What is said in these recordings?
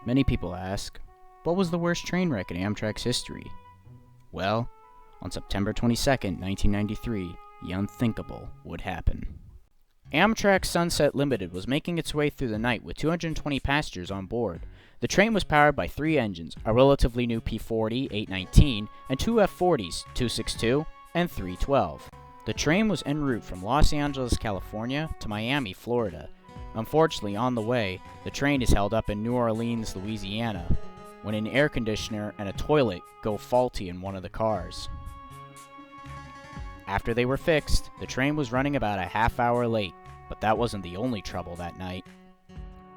Many people ask, what was the worst train wreck in Amtrak's history? Well, on September 22nd, 1993, the unthinkable would happen. Amtrak Sunset Limited was making its way through the night with 220 passengers on board. The train was powered by 3 engines, a relatively new P-40-819, and 2 F-40s, 262 and 312. The train was en route from Los Angeles, California to Miami, Florida. Unfortunately, on the way, the train is held up in New Orleans, Louisiana, when an air conditioner and a toilet go faulty in one of the cars. After they were fixed, the train was running about a half hour late, but that wasn't the only trouble that night.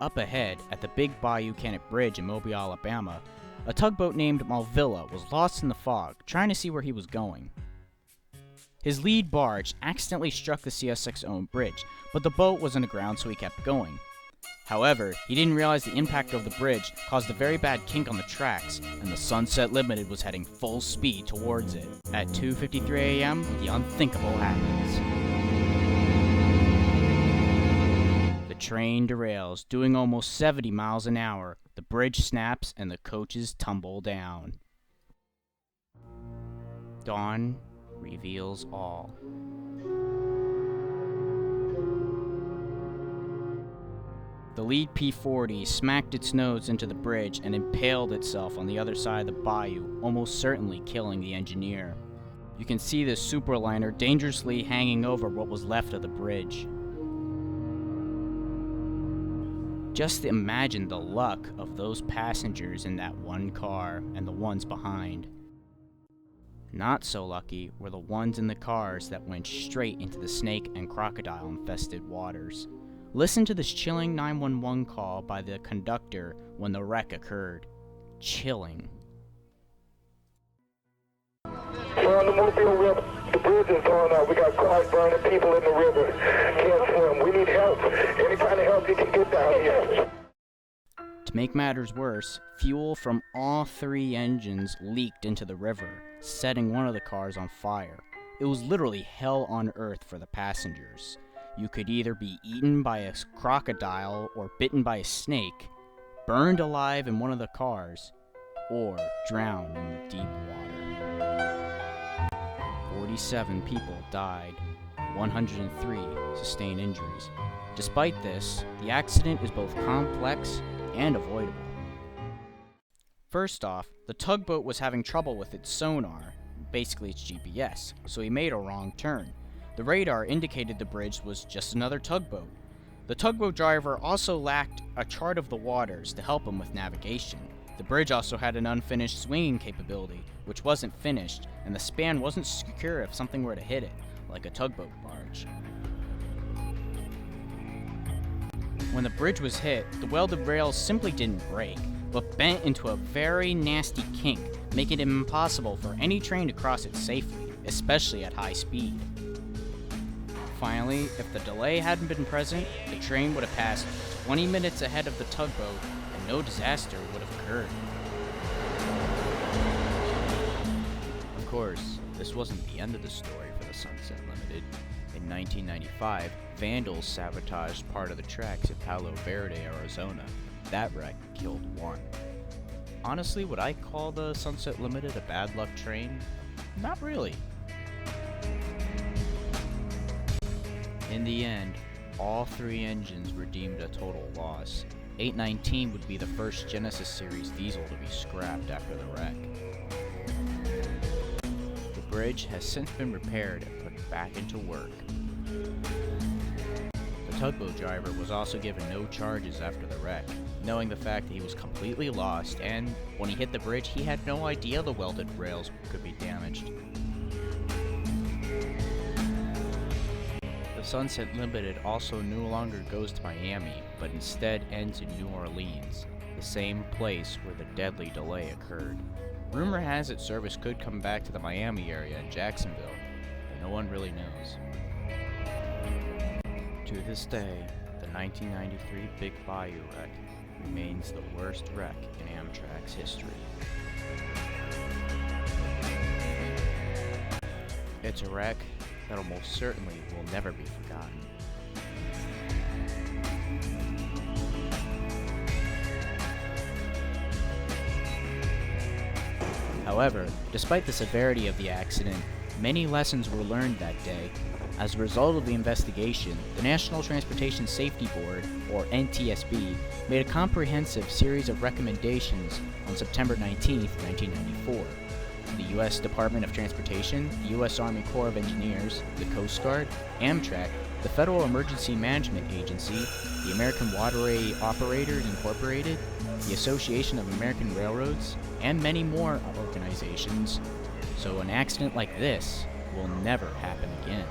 Up ahead, at the Big Bayou Wreck Bridge in Mobile, Alabama, a tugboat named Malvilla was lost in the fog, trying to see where he was going. His lead barge accidentally struck the CSX-owned bridge, but the boat wasn't aground, so he kept going. However, he didn't realize the impact of the bridge caused a very bad kink on the tracks, and the Sunset Limited was heading full speed towards it. At 2:53 a.m., the unthinkable happens. The train derails, doing almost 70 miles an hour. The bridge snaps, and the coaches tumble down. Dawn reveals all. The lead P-40 smacked its nose into the bridge and impaled itself on the other side of the bayou, almost certainly killing the engineer. You can see the superliner dangerously hanging over what was left of the bridge. Just imagine the luck of those passengers in that one car and the ones behind. Not so lucky were the ones in the cars that went straight into the snake and crocodile-infested waters. Listen to this chilling 911 call by the conductor when the wreck occurred. Chilling. We're on the Mobile River. The bridge is going up. We got cars burning, people in the river. Can't swim. We need help. Any kind of help you can get down here. To make matters worse, fuel from all 3 engines leaked into the river, setting one of the cars on fire. It was literally hell on earth for the passengers. You could either be eaten by a crocodile or bitten by a snake, burned alive in one of the cars, or drowned in the deep water. 47 people died, 103 sustained injuries. Despite this, the accident is both complex and avoidable. First off, the tugboat was having trouble with its sonar, basically its GPS, so he made a wrong turn. The radar indicated the bridge was just another tugboat. The tugboat driver also lacked a chart of the waters to help him with navigation. The bridge also had an unfinished swinging capability, which wasn't finished, and the span wasn't secure if something were to hit it, like a tugboat barge. When the bridge was hit, the welded rails simply didn't break, but bent into a very nasty kink, making it impossible for any train to cross it safely, especially at high speed. Finally, if the delay hadn't been present, the train would have passed 20 minutes ahead of the tugboat, and no disaster would have occurred. Of course, this wasn't the end of the story for the Sunset Limited. In 1995, vandals sabotaged part of the tracks at Palo Verde, Arizona. That wreck killed 1. Honestly, would I call the Sunset Limited a bad luck train? Not really. In the end, all 3 engines were deemed a total loss. 819 would be the first Genesis series diesel to be scrapped after the wreck. The bridge has since been repaired and put back into work. The tugboat driver was also given no charges after the wreck, knowing the fact that he was completely lost, and when he hit the bridge, he had no idea the welded rails could be damaged. The Sunset Limited also no longer goes to Miami, but instead ends in New Orleans, the same place where the deadly delay occurred. Rumor has it service could come back to the Miami area and Jacksonville, but no one really knows. To this day, the 1993 Big Bayou Wreck remains the worst wreck in Amtrak's history. It's a wreck that almost certainly will never be forgotten. However, despite the severity of the accident, many lessons were learned that day. As a result of the investigation, the National Transportation Safety Board, or NTSB, made a comprehensive series of recommendations on September 19, 1994. The U.S. Department of Transportation, the U.S. Army Corps of Engineers, the Coast Guard, Amtrak, the Federal Emergency Management Agency, the American Waterway Operators Incorporated, the Association of American Railroads, and many more organizations, so an accident like this will never happen again.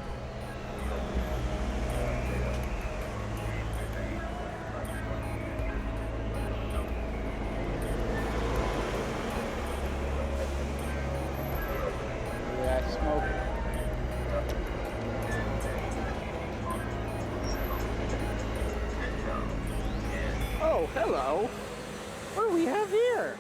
Oh, hello. What do we have here?